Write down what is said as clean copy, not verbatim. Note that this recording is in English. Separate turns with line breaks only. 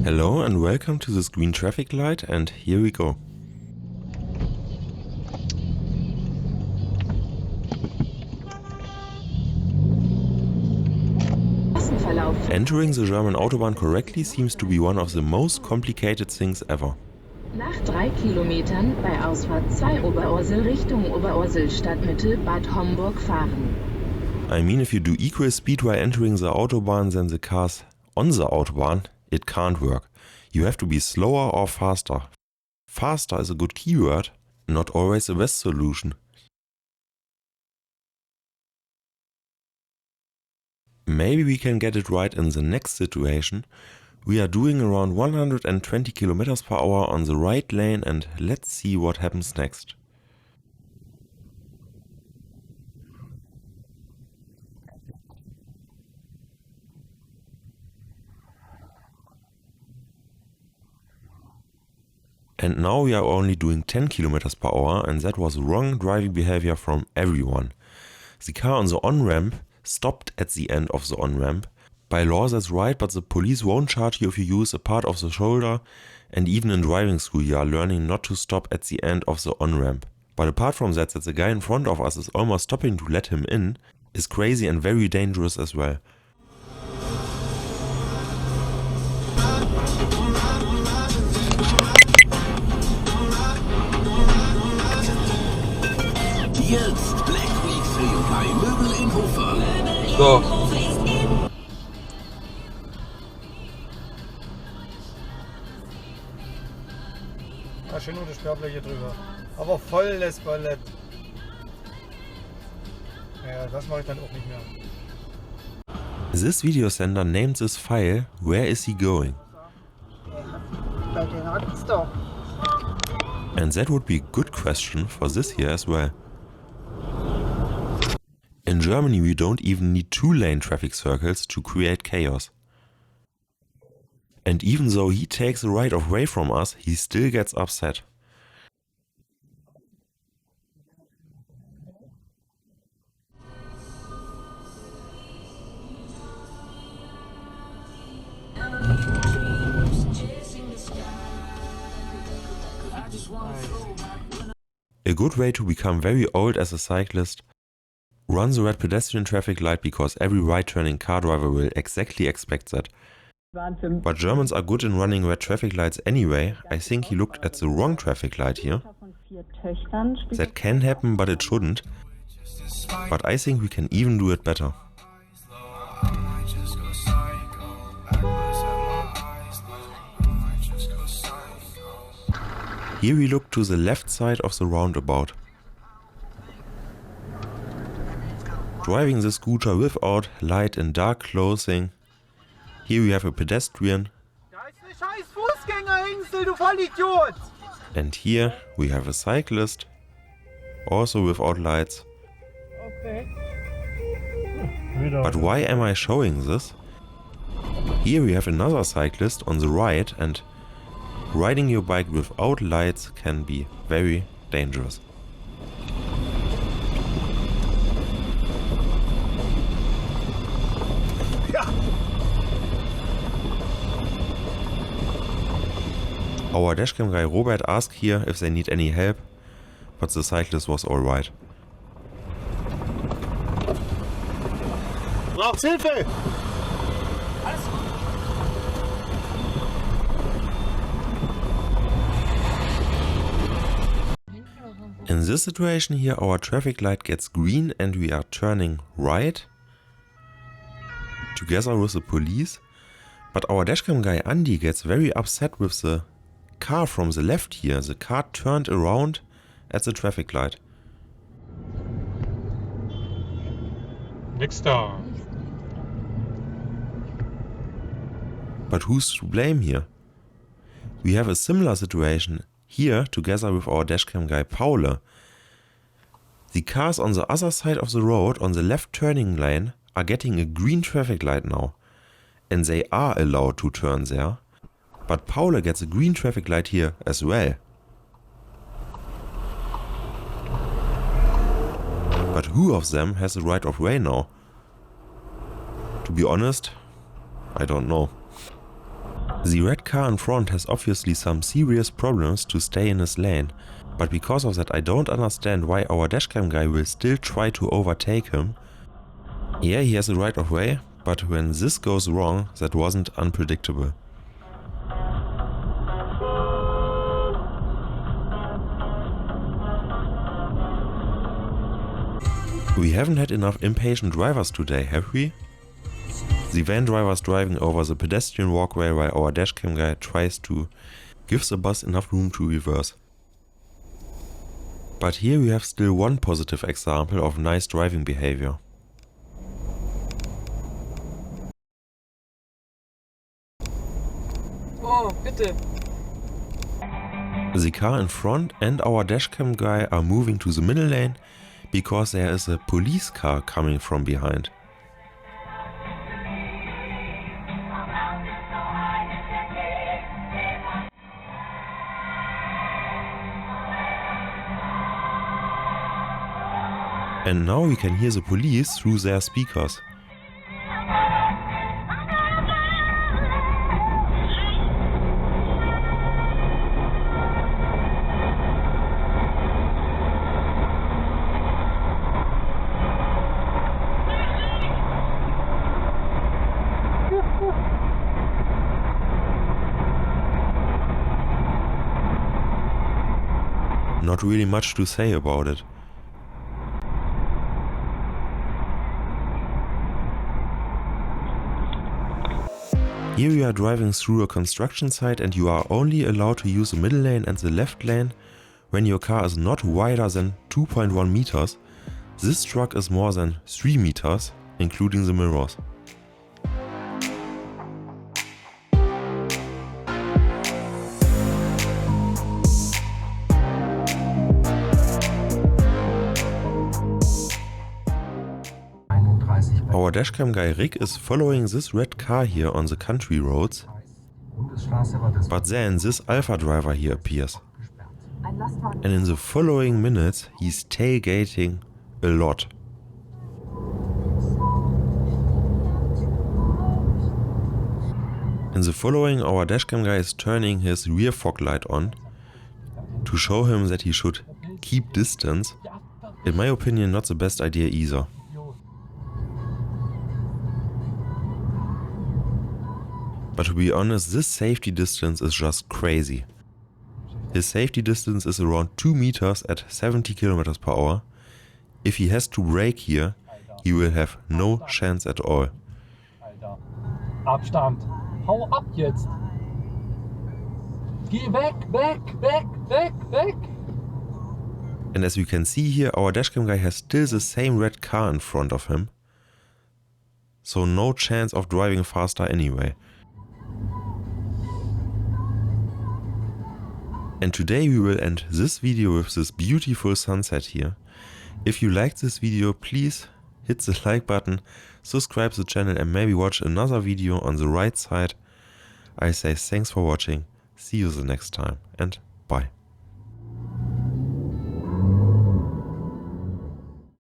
Hello and welcome to this green traffic light, and here we go. Entering the German Autobahn correctly seems to be one of the most complicated things ever.
Nach 3 Kilometern bei Ausfahrt 2 Oberursel Richtung Oberursel Stadtmitte Bad Homburg fahren.
I mean, if you do equal speed while entering the Autobahn than the cars on the Autobahn, it can't work. You have to be slower or faster. Faster is a good keyword, not always the best solution. Maybe we can get it right in the next situation. We are doing around 120 km per hour on the right lane, and let's see what happens next. And now we are only doing 10 km per hour, and that was wrong driving behavior from everyone. The car on the on-ramp stopped at the end of the on-ramp. By law that's right, but the police won't charge you if you use a part of the shoulder, and even in driving school you are learning not to stop at the end of the on-ramp. But apart from that the guy in front of us is almost stopping to let him in is crazy and very dangerous as well.
Jetzt Black Week Sale bei Möbel in Hofer.
So. Ja, schön nur die Sperrbleche drüber. Aber volles Ballett. Ja, das mache ich dann auch nicht mehr.
This video sender named this file Where is he going?
Bei den hakt's doch.
And that would be a good question for this here as well. In Germany we don't even need 2-lane traffic circles to create chaos. And even though he takes the right of way from us, he still gets upset. A good way to become very old as a cyclist: run the red pedestrian traffic light, because every right-turning car driver will exactly expect that. But Germans are good in running red traffic lights anyway. I think he looked at the wrong traffic light here. That can happen, but it shouldn't. But I think we can even do it better. Here we look to the left side of the roundabout. Driving the scooter without light in dark clothing. Here we have a pedestrian.
Da ist eine scheiß Fußgängerinsel, du Vollidiot!
And here we have a cyclist, also without lights.
Okay.
But why am I showing this? Here we have another cyclist on the right, and riding your bike without lights can be very dangerous. Our dashcam guy Robert asked here if they need any help, but the cyclist was alright.
Braucht's Hilfe?
In this situation here our traffic light gets green and we are turning right together with the police, but our dashcam guy Andy gets very upset with the car from the left here. The car turned around at the traffic light.
Nix da.
But who's to blame here? We have a similar situation here together with our dashcam guy Paule. The cars on the other side of the road on the left turning lane are getting a green traffic light now, and they are allowed to turn there. But Paule gets a green traffic light here as well. But who of them has the right of way now? To be honest, I don't know. The red car in front has obviously some serious problems to stay in his lane, but because of that I don't understand why our dashcam guy will still try to overtake him. Yeah, he has a right of way, but when this goes wrong, that wasn't unpredictable. We haven't had enough impatient drivers today, have we? The van driver is driving over the pedestrian walkway while our dashcam guy tries to give the bus enough room to reverse. But here we have still one positive example of nice driving behavior.
Oh, bitte.
The car in front and our dashcam guy are moving to the middle lane because there is a police car coming from behind. And now we can hear the police through their speakers. Not really much to say about it. Here we are driving through a construction site and you are only allowed to use the middle lane and the left lane when your car is not wider than 2.1 meters. This truck is more than 3 meters, including the mirrors. Our dashcam guy Rick is following this red car here on the country roads, but then this alpha driver here appears. And in the following minutes he's tailgating a lot. In the following, our dashcam guy is turning his rear fog light on to show him that he should keep distance. In my opinion, not the best idea either. But to be honest, this safety distance is just crazy. His safety distance is around 2 meters at 70 km per hour. If he has to brake here, he will have no chance at all.
Alter. Abstand. Hau ab jetzt. Geh weg, weg, weg, weg, weg.
And as you can see here, our dashcam guy has still the same red car in front of him. So no chance of driving faster anyway. And today we will end this video with this beautiful sunset here. If you liked this video, please hit the like button, subscribe to the channel and maybe watch another video on the right side. I say thanks for watching, see you the next time and bye.